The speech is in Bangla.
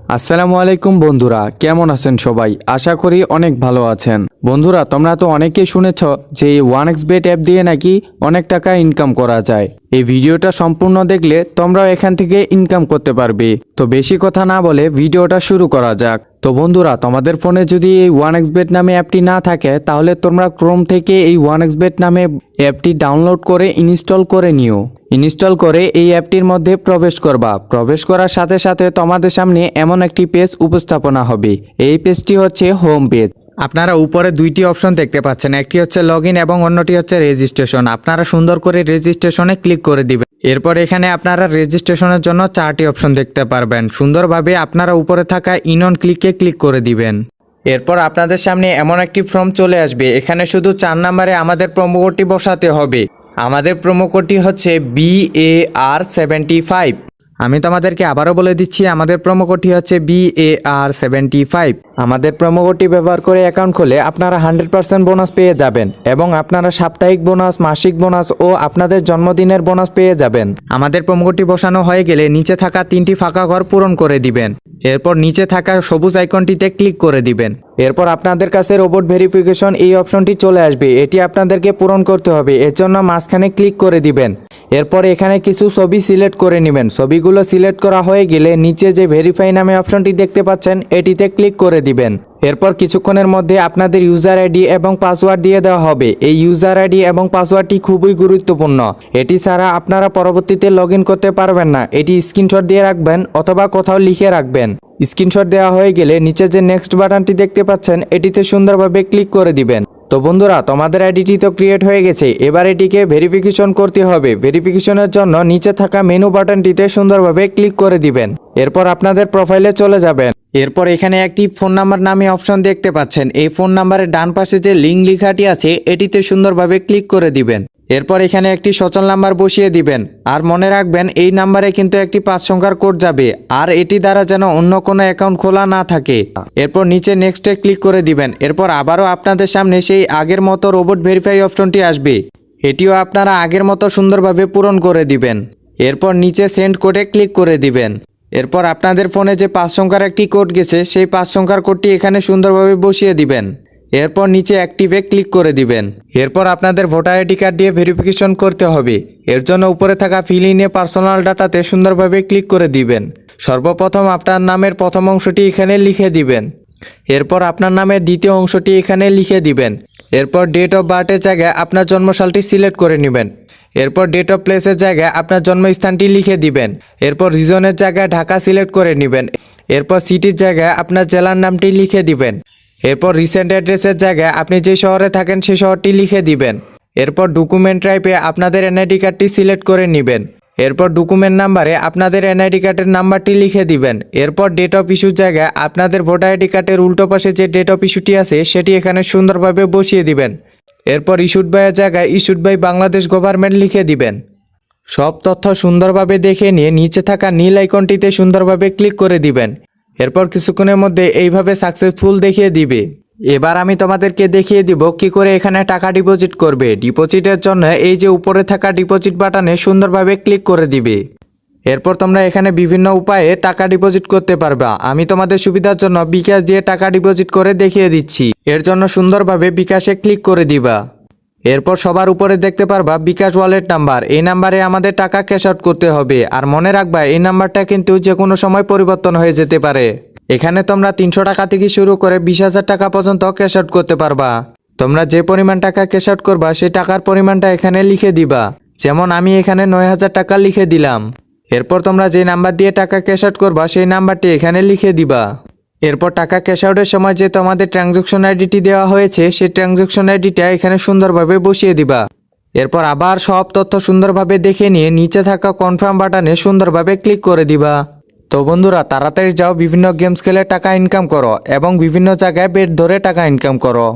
আসসালামু আলাইকুম বন্ধুরা, কেমন আছেন সবাই? আশা করি অনেক ভালো আছেন। বন্ধুরা, তোমরা তো অনেকেই শুনেছ যে এই 1xBet অ্যাপ দিয়ে নাকি অনেক টাকা ইনকাম করা যায়। এই ভিডিওটা সম্পূর্ণ দেখলে তোমরাও এখান থেকে ইনকাম করতে পারবে। তো বেশি কথা না বলে ভিডিওটা শুরু করা যাক। তো বন্ধুরা, তোমাদের ফোনে যদি এই 1xBet নামে অ্যাপটি না থাকে তাহলে তোমরা ক্রোম থেকে এই 1xBet নামে অ্যাপটি ডাউনলোড করে ইনস্টল করে নিও। ইনস্টল করে এই অ্যাপটির মধ্যে প্রবেশ করবা। প্রবেশ করার সাথে সাথে তোমাদের সামনে এমন একটি পেজ উপস্থাপনা হবে। এই পেজটি হচ্ছে হোম পেজ। আপনারা উপরে দুইটি অপশন দেখতে পাচ্ছেন, একটি হচ্ছে লগইন এবং অন্যটি হচ্ছে রেজিস্ট্রেশন। আপনারা সুন্দর করে রেজিস্ট্রেশনে ক্লিক করে দিবেন। এরপর এখানে আপনারা রেজিস্ট্রেশনের জন্য 4টি অপশন দেখতে পারবেন। সুন্দরভাবে আপনারা উপরে থাকা ইন অন ক্লিকে ক্লিক করে দিবেন। এরপর আপনাদের সামনে এমন একটি ফর্ম চলে আসবে। এখানে শুধু 4 নম্বরে আমাদের প্রোমো কোডটি বসাতে হবে। আমাদের প্রোমো কোডটি হচ্ছে BAR75। আমি তোমাদেরকে আবারও বলে দিচ্ছি, আমাদের প্রোমো কোডটি হচ্ছে BAR75। আমাদের প্রোমো কোডটি ব্যবহার করে অ্যাকাউন্ট খুলে আপনারা 100% বোনাস পেয়ে যাবেন এবং আপনারা সাপ্তাহিক বোনাস, মাসিক বোনাস ও আপনাদের জন্মদিনের বোনাস পেয়ে যাবেন। আমাদের প্রোমো কোডটি বসানো হয়ে গেলে নিচে থাকা 3টি ফাঁকা ঘর পূরণ করে দিবেন। এরপর নিচে থাকা সবুজ আইকনটিতে ক্লিক করে দিবেন। এরপর আপনাদের কাছে রোবট ভেরিফিকেশন এই অপশনটি চলে আসবে। এটি আপনাদেরকে পূরণ করতে হবে। এর জন্য মাঝখানে ক্লিক করে দিবেন। এরপর এখানে কিছু ছবি সিলেক্ট করে নেবেন। ছবিগুলো সিলেক্ট করা হয়ে গেলে নিচে যে ভেরিফাই নামে অপশনটি দেখতে পাচ্ছেন এটিতে ক্লিক করে দিবেন। এরপর কিছুক্ষণের মধ্যে আপনাদের ইউজার আইডি এবং পাসওয়ার্ড দিয়ে দেওয়া হবে। এই ইউজার আইডি এবং পাসওয়ার্ডটি খুবই গুরুত্বপূর্ণ। এটি ছাড়া আপনারা পরবর্তীতে লগ ইন করতে পারবেন না। এটি স্ক্রিনশট দিয়ে রাখবেন অথবা কোথাও লিখে রাখবেন। স্ক্রিনশট দেওয়া হয়ে গেলে নিচে যে নেক্সট বাটনটি দেখতে পাচ্ছেন এটিতে সুন্দরভাবে ক্লিক করে দিবেন। তো বন্ধুরা, তোমাদের আইডিটি তো ক্রিয়েট হয়ে গেছে। এবার এটিকে ভেরিফিকেশন করতে হবে। ভেরিফিকেশনের জন্য নিচে থাকা মেনু বাটনটিতে সুন্দরভাবে ক্লিক করে দিবেন। এরপর আপনাদের প্রোফাইলে চলে যাবেন। এরপর এখানে একটি ফোন নাম্বার নামে অপশন দেখতে পাচ্ছেন। এই ফোন নাম্বারের ডান পাশে যে লিঙ্ক লেখাটি আছে এটিতে সুন্দরভাবে ক্লিক করে দিবেন। এরপর এখানে একটি সচল নাম্বার বসিয়ে দিবেন। আর মনে রাখবেন এই নাম্বারে কিন্তু একটি 5 সংখ্যার কোড যাবে, আর এটি দ্বারা যেন অন্য কোনো অ্যাকাউন্ট খোলা না থাকে। এরপর নিচে নেক্সটে ক্লিক করে দিবেন। এরপর আবারও আপনাদের সামনে সেই আগের মতো রোবট ভেরিফাই অপশনটি আসবে। এটিও আপনারা আগের মতো সুন্দরভাবে পূরণ করে দিবেন। এরপর নিচে সেন্ড কোডে ক্লিক করে দিবেন। এরপর আপনাদের ফোনে যে 5 সংখ্যার একটি কোড গেছে সেই 5 সংখ্যার কোডটি এখানে সুন্দরভাবে বসিয়ে দিবেন। এরপর নিচে অ্যাক্টিভে ক্লিক করে দিবেন। এরপর আপনাদের ভোটার আইডি কার্ড দিয়ে ভেরিফিকেশন করতে হবে। এর জন্য উপরে থাকা ফিল ইন এ পার্সোনাল ডাটাতে সুন্দরভাবে ক্লিক করে দিবেন। সর্বপ্রথম আপনার নামের প্রথম অংশটি এখানে লিখে দিবেন। এরপর আপনার নামের দ্বিতীয় অংশটি এখানে লিখে দিবেন। এরপর ডেট অফ বার্থের জায়গায় আপনার জন্মসালটি সিলেক্ট করে নেবেন। এরপর ডেট অফ প্লেসের জায়গায় আপনার জন্মস্থানটি লিখে দিবেন। এরপর রিজনের জায়গায় ঢাকা সিলেক্ট করে নেবেন। এরপর সিটির জায়গায় আপনার জেলার নামটি লিখে দিবেন। এরপর রিসেন্ট অ্যাড্রেসের জায়গায় আপনি যে শহরে থাকেন সেই শহরটি লিখে দিবেন। এরপর ডকুমেন্ট টাইপে আপনাদের এনআইডি কার্ডটি সিলেক্ট করে নেবেন। এরপর ডকুমেন্ট নাম্বারে আপনাদের এনআইডি কার্ডের নাম্বারটি লিখে দিবেন। এরপর ডেট অফ ইস্যুর জায়গায় আপনাদের ভোটার আইডি কার্ডের উল্টো পাশে যে ডেট অফ ইস্যুটি আছে সেটি এখানে সুন্দরভাবে বসিয়ে দিবেন। এরপর ইস্যুড বাইয়ের জায়গায় ইস্যুড বাই বাংলাদেশ গভর্নমেন্ট লিখে দিবেন। সব তথ্য সুন্দরভাবে দেখে নিয়ে নিচে থাকা নীল আইকনটিতে সুন্দরভাবে ক্লিক করে দিবেন। এরপর কিছুক্ষণের মধ্যে এইভাবে সাকসেসফুল দেখিয়ে দিবে। এবার আমি তোমাদেরকে দেখিয়ে দিব কি করে এখানে টাকা ডিপোজিট করবে। ডিপোজিটের জন্য এই যে উপরে থাকা ডিপোজিট বাটনে সুন্দরভাবে ক্লিক করে দিবে। এরপর তোমরা এখানে বিভিন্ন উপায়ে টাকা ডিপোজিট করতে পারবা। আমি তোমাদের সুবিধার জন্য বিকাশ দিয়ে টাকা ডিপোজিট করে দেখিয়ে দিচ্ছি। এর জন্য সুন্দরভাবে বিকাশে ক্লিক করে দিবা। এরপর সবার উপরে দেখতে পারবা বিকাশ ওয়ালেট নাম্বার। এই নাম্বারে আমাদের টাকা ক্যাশ আউট করতে হবে। আর মনে রাখবা এই নাম্বারটা কিন্তু যে কোনো সময় পরিবর্তন হয়ে যেতে পারে। এখানে তোমরা 300 টাকা থেকে শুরু করে 20,000 টাকা পর্যন্ত ক্যাশ আউট করতে পারবা। তোমরা যে পরিমাণ টাকা ক্যাশ আউট করবা সেই টাকার পরিমাণটা এখানে লিখে দিবা। যেমন আমি এখানে 9,000 টাকা লিখে দিলাম। এরপর তোমরা যে নাম্বার দিয়ে টাকা ক্যাশ আউট করবা সেই নাম্বারটি এখানে লিখে দিবা। এরপর টাকা ক্যাশ আউটের সময় যে তোমাদের ট্রানজ্যাকশন আইডিটি দেওয়া হয়েছে সেই ট্রানজ্যাকশন আইডিটা এখানে সুন্দরভাবে বসিয়ে দিবা। এরপর আবার সব তথ্য সুন্দরভাবে দেখে নিয়ে নিচে থাকা কনফার্ম বাটনে সুন্দরভাবে ক্লিক করে দিবা। তো বন্ধুরা, তাড়াতাড়ি যাও, বিভিন্ন গেমস খেলে টাকা ইনকাম করো এবং বিভিন্ন জায়গায় বেট ধরে টাকা ইনকাম করো।